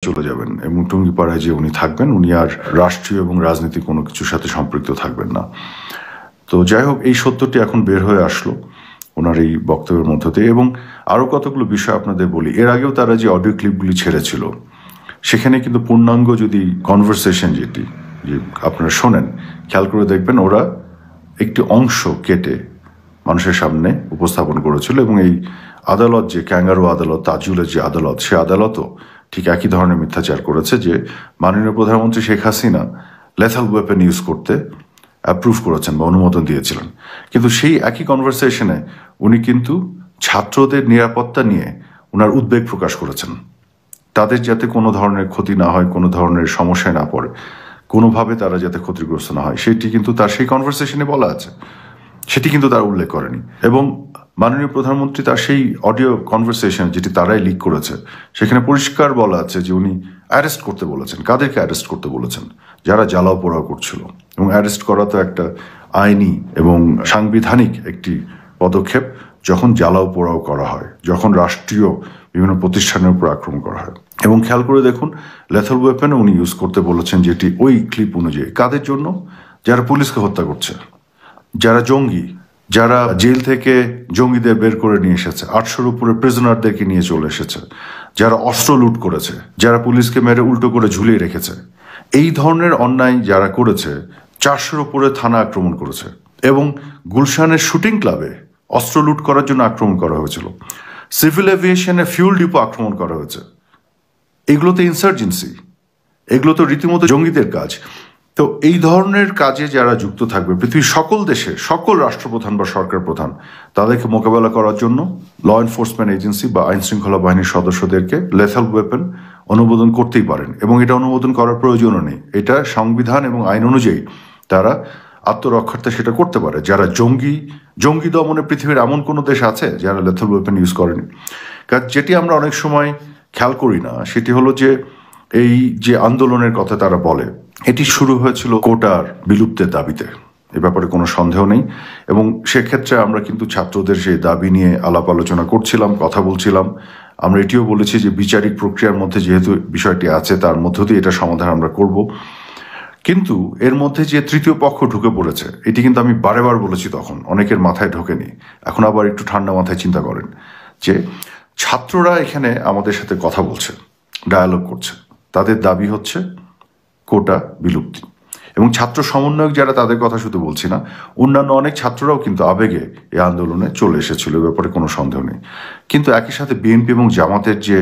চলে যাবেন এবং টুঙ্গিপাড়ায় যে উনি থাকবেন, উনি আর রাষ্ট্রীয় এবং রাজনৈতিক কোনো কিছুর সাথে সম্পৃক্ত থাকবেন না। তো যাই হোক, এই সত্যটি এখন বের হয়ে আসলো ওনার এই বক্তব্যের মধ্য দিয়ে। এবং আরও কতগুলো বিষয় আপনাদের বলি। এর আগেও তারা যে অডিও ক্লিপগুলি ছেড়েছিল, সেখানে কিন্তু পূর্ণাঙ্গ যদি কনভারসেশন যেটি যে আপনারা শোনেন, খেয়াল করে দেখবেন ওরা একটি অংশ কেটে মানুষের সামনে উপস্থাপন করেছিল। এবং এই আদালত, যে ক্যাঙ্গারু আদালত, তাজুলের যে আদালত, সে আদালতও ঠিক একই ধরনের মিথ্যাচার করেছে যে মাননীয় প্রধানমন্ত্রী Sheikh Hasina lethal weapon use করতে অ্যাপ্রুভ করেছেন বা অনুমোদন দিয়েছিলেন। কিন্তু সেই একই কনভারসেশনে উনি কিন্তু ছাত্রদের নিরাপত্তা নিয়ে ওনার উদ্বেগ প্রকাশ করেছেন, তাদের যাতে কোনো ধরনের ক্ষতি না হয়, কোনো ধরনের সমস্যায় না পড়ে, কোনোভাবে তারা যাতে ক্ষতিগ্রস্ত না হয়, সেটি কিন্তু তার সেই কনভারসেশনে বলা আছে, সেটি কিন্তু তারা উল্লেখ করেনি। এবং মাননীয় প্রধানমন্ত্রী তার সেই অডিও কনভারসেশন, যেটি তারাই লিক করেছে, সেখানে পরিষ্কার বলা আছে যে উনি অ্যারেস্ট করতে বলেছেন। কাদেরকে অ্যারেস্ট করতে বলেছেন? যারা জ্বালাও পোড়াও করছিল। এবং অ্যারেস্ট করা তো একটা আইনি এবং সাংবিধানিক একটি পদক্ষেপ যখন জ্বালাও পোড়াও করা হয়, যখন রাষ্ট্রীয় বিভিন্ন প্রতিষ্ঠানের উপর আক্রমণ করা হয়। এবং খেয়াল করে দেখুন, লেথাল ওয়েপেন উনি ইউজ করতে বলেছেন, যেটি ওই ক্লিপ অনুযায়ী কাদের জন্য? যারা পুলিশকে হত্যা করছে, যারা জঙ্গি, যারা জেল থেকে জঙ্গিদের বের করে নিয়ে এসেছে, 800-র উপরে প্রিজনারদেরকে নিয়ে চলে এসেছে, যারা অস্ত্র লুট করেছে, যারা পুলিশকে মেরে উল্টো করে ঝুলিয়ে রেখেছে, এই ধরনের অন্যায় যারা করেছে, 400-র উপরে থানা আক্রমণ করেছে। এবং গুলশানের শুটিং ক্লাবে অস্ত্র লুট করার জন্য আক্রমণ করা হয়েছিল। সিভিল এভিয়েশনে ফিউল ডিপো আক্রমণ করা হয়েছে। এগুলো তো ইনসার্জেন্সি, এগুলো তো রীতিমতো জঙ্গিদের কাজ। তো এই ধরনের কাজে যারা যুক্ত থাকবে, পৃথিবীর সকল দেশে সকল রাষ্ট্রপ্রধান বা সরকার প্রধান তাদেরকে মোকাবেলা করার জন্য ল এনফোর্সমেন্ট এজেন্সি বা আইন শৃঙ্খলা বাহিনীর সদস্যদেরকে লেথাল ওয়েপন অনুমোদন করতেই পারেন। এবং এটা অনুমোদন করার প্রয়োজনও নেই, এটা সংবিধান এবং আইন অনুযায়ী তারা আত্মরক্ষার্থে সেটা করতে পারে। যারা জঙ্গি দমনে পৃথিবীর এমন কোনো দেশ আছে যারা লেথাল ওয়েপন ইউজ করেনি? কারণ যেটি আমরা অনেক সময় খেয়াল করি না, সেটি হলো যে এই যে আন্দোলনের কথা তারা বলে, এটি শুরু হয়েছিল কোটার বিলুপ্তের দাবিতে, এ ব্যাপারে কোনো সন্দেহ নেই। এবং সেক্ষেত্রে আমরা কিন্তু ছাত্রদের সেই দাবি নিয়ে আলাপ আলোচনা করছিলাম, কথা বলছিলাম। আমরা এটিও বলেছি যে বিচারিক প্রক্রিয়ার মধ্যে যেহেতু বিষয়টি আছে, তার মধ্য দিয়ে এটা সমাধান আমরা করব। কিন্তু এর মধ্যে যে তৃতীয় পক্ষ ঢুকে পড়েছে, এটি কিন্তু আমি বারেবার বলেছি, তখন অনেকের মাথায় ঢোকেনি। এখন আবার একটু ঠান্ডা মাথায় চিন্তা করেন যে ছাত্ররা এখানে আমাদের সাথে কথা বলছে, ডায়ালগ করছে, তাদের দাবি হচ্ছে কোটা বিলুপ্তি। এবং ছাত্র সমন্বয়ক যারা, তাদের কথা শুধু বলছি না, অন্যান্য অনেক ছাত্ররাও কিন্তু আবেগে এই আন্দোলনে চলে এসেছিল, ব্যাপারে কোনো সন্দেহ নেই। কিন্তু একই সাথে বিএনপি এবং জামাতের যে